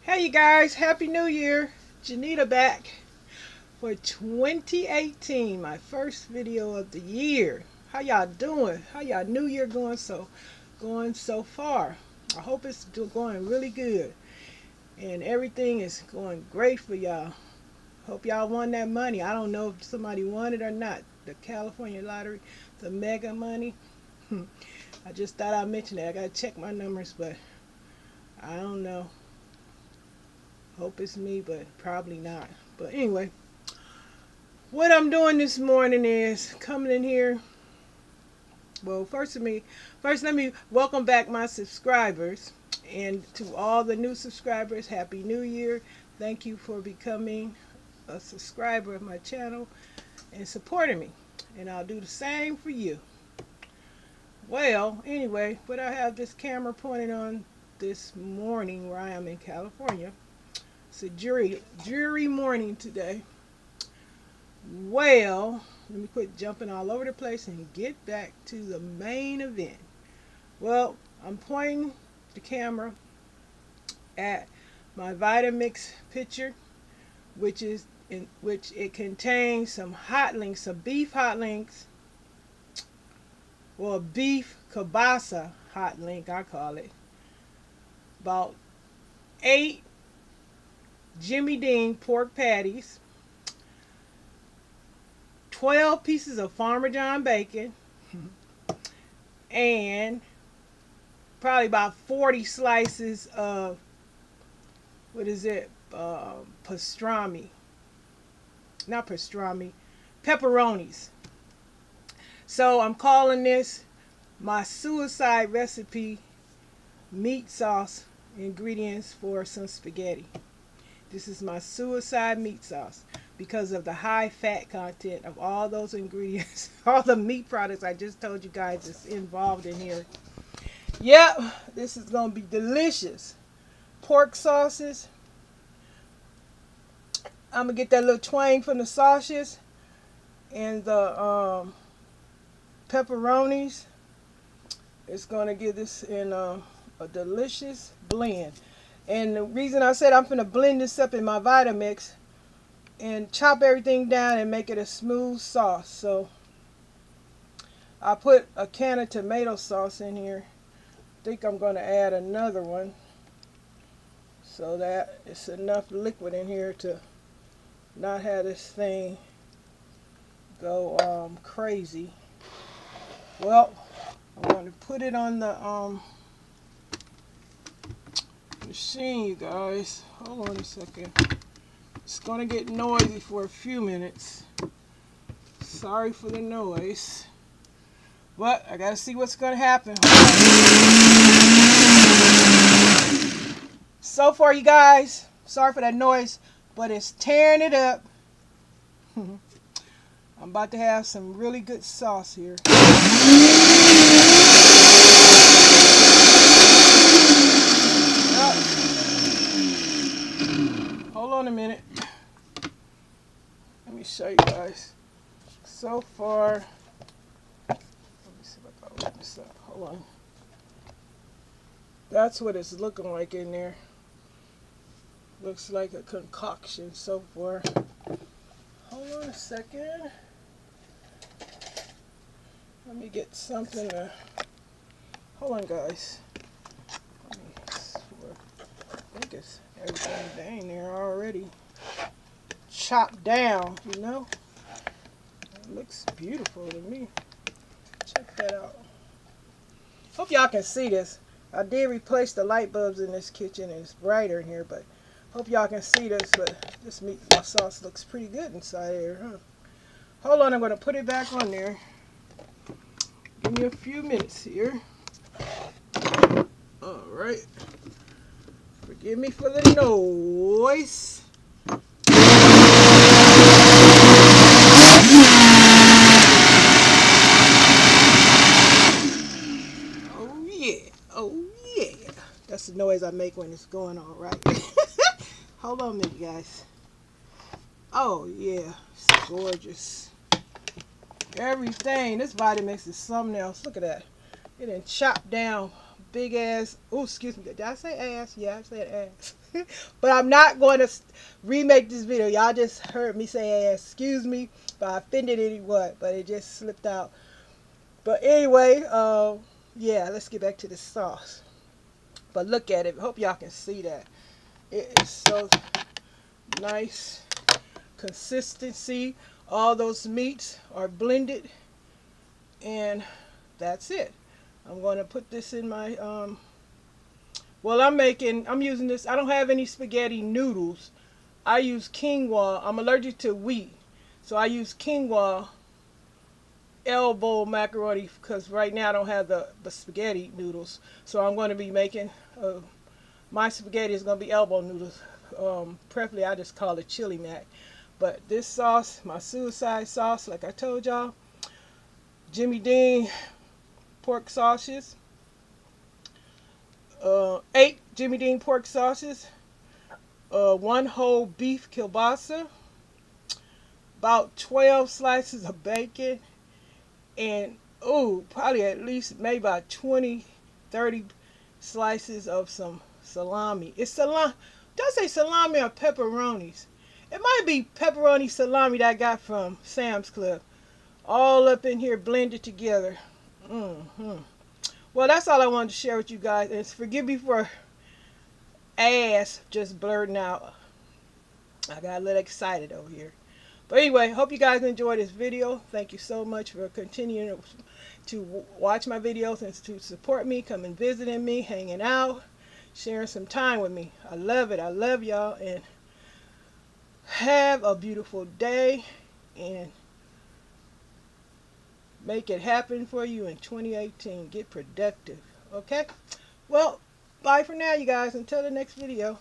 Hey you guys, Happy New Year. Janita back for 2018, my first video of the year. How y'all doing? How y'all New Year going so far? I hope it's going really good and everything is going great for y'all. Hope y'all won that money. I don't know if somebody won it or not. The California lottery, the mega money. I just thought I'd mention that. I gotta check my numbers, but I don't know. Hope it's me, but probably not. But anyway, what I'm doing this morning is coming in here. Well, first let me welcome back my subscribers, and to all the new subscribers, Happy New Year. Thank you for becoming a subscriber of my channel and supporting me. And I'll do the same for you. Well, anyway, what I have this camera pointed on this morning where I am in California. It's a dreary morning today. Well, let me quit jumping all over the place and get back to the main event. Well, I'm pointing the camera at my Vitamix pitcher, which it contains some hot links, some beef hot links, well, beef kielbasa hot link, I call it. About 8 Jimmy Dean pork patties, 12 pieces of Farmer John bacon, and probably about 40 slices of, what is it, pastrami. Not pastrami, pepperonis. So I'm calling this my suicide recipe meat sauce ingredients for some spaghetti. This is my suicide meat sauce because of the high fat content of all those ingredients, all the meat products I just told you guys is involved in here. Yep, this is going to be delicious. Pork sauces. I'm going to get that little twang from the sausages and the pepperonis. It's going to give this in a delicious blend. And the reason I said I'm going to blend this up in my Vitamix and chop everything down and make it a smooth sauce. So I put a can of tomato sauce in here. I think I'm going to add another one so that it's enough liquid in here to not have this thing go crazy. Well, I'm going to put it on the machine, you guys. Hold on a second. It's going to get noisy for a few minutes. Sorry for the noise. But I got to see what's going to happen. So far, you guys, sorry for that noise, but it's tearing it up. I'm about to have some really good sauce here. Hold on a minute. Let me show you guys. So far, let me see if I can open this up. Hold on. That's what it's looking like in there. Looks like a concoction so far. Hold on a second. Let me get something to... Hold on, guys. I think it's everything dang there already chopped down, you know. It looks beautiful to me. Check that out. Hope y'all can see this. I did replace the light bulbs in this kitchen and it's brighter in here, but hope y'all can see this. But this meat sauce looks pretty good inside here, huh? Hold on, I'm going to put it back on there. Give me a few minutes here. Alright. Forgive me for the noise. Oh yeah, oh yeah. That's the noise I make when it's going all right. Hold on a minute, guys. Oh yeah, it's gorgeous. Everything. This Vitamix is something else. Look at that. It done chopped down big ass. Oh, excuse me. Did I say ass? Yeah, I said ass. But I'm not going to remake this video. Y'all just heard me say, hey, excuse me if I offended anyone, but it just slipped out. But anyway, yeah, let's get back to the sauce. But look at it. Hope y'all can see that. It is so nice. Consistency. All those meats are blended. And that's it. I'm going to put this in my, well, I'm using this. I don't have any spaghetti noodles. I use quinoa. I'm allergic to wheat. So I use quinoa elbow macaroni because right now I don't have the spaghetti noodles. So I'm going to be making, my spaghetti is going to be elbow noodles. Preferably I just call it chili mac. But this sauce, my suicide sauce, like I told y'all, Jimmy Dean pork sausages, 8 Jimmy Dean pork sausages, 1 whole beef kielbasa, about 12 slices of bacon, and probably at least maybe about 20, 30 slices of some salami. It's salami. Does say salami or pepperonis? It might be pepperoni salami that I got from Sam's Club. All up in here blended together. Well, that's all I wanted to share with you guys. And forgive me for ass just blurting out. I got a little excited over here. But anyway, hope you guys enjoyed this video. Thank you so much for continuing to watch my videos and to support me, coming visiting me, hanging out, sharing some time with me. I love it. I love y'all. And have a beautiful day. And make it happen for you in 2018. Get productive. Okay? Well, bye for now, you guys. Until the next video.